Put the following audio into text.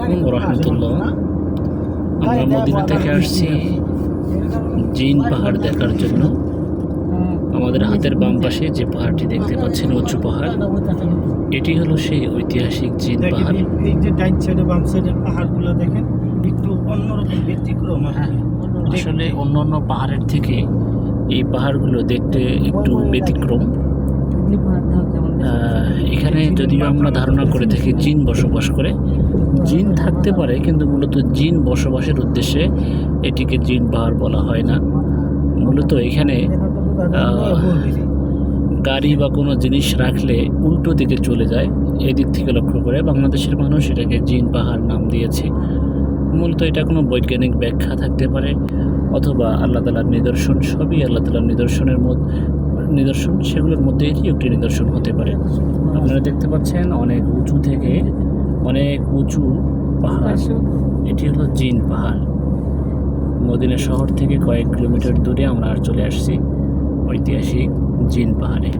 আলাইকুম ওয়া রাহমাতুল্লাহ। আমরা মদিনা থেকে আসছি জিন পাহাড় দেখার জন্য। আমাদের হাতের বাম পাশে যে পাহাড়টি দেখতে পাচ্ছেন উঁচু পাহাড়, এটি হলো সেই ঐতিহাসিক জিন পাহাড়। এই যে ডাইন সাইডে বাম সাইডের পাহাড়গুলো দেখেন একটু অন্যরকম ব্যতিক্রম। আসলে অন্যান্য পাহাড়ের থেকে এই পাহাড়গুলো দেখতে একটু ব্যতিক্রম। এখানে যদিও আমরা ধারণা করে থাকি জিন বসবাস করে, জিন থাকতে পারে, কিন্তু মূলত জিন বসবাসের উদ্দেশ্যে এটিকে জিন পাহাড় বলা হয় না। মূলত এখানে গাড়ি বা কোনো জিনিস রাখলে উল্টো দিকে চলে যায়, এদিক থেকে লক্ষ্য করে বাংলাদেশের মানুষ এটাকে জিন পাহাড় নাম দিয়েছে। মূলত এটা কোনো বৈজ্ঞানিক ব্যাখ্যা থাকতে পারে, অথবা আল্লাহ তাআলার নিদর্শন। সবই আল্লাহ তাআলার নিদর্শন, সেগুলোর মধ্যে এটি একটি নিদর্শন হতে পারে। আপনারা দেখতে পাচ্ছেন অনেক উঁচু থেকে অনেক উঁচু পাহাড়, এটি হলো জিন পাহাড়। মদিনা শহর থেকে কয়েক কিলোমিটার দূরে আমরা চলে আসছি ঐতিহাসিক জিন পাহাড়ে।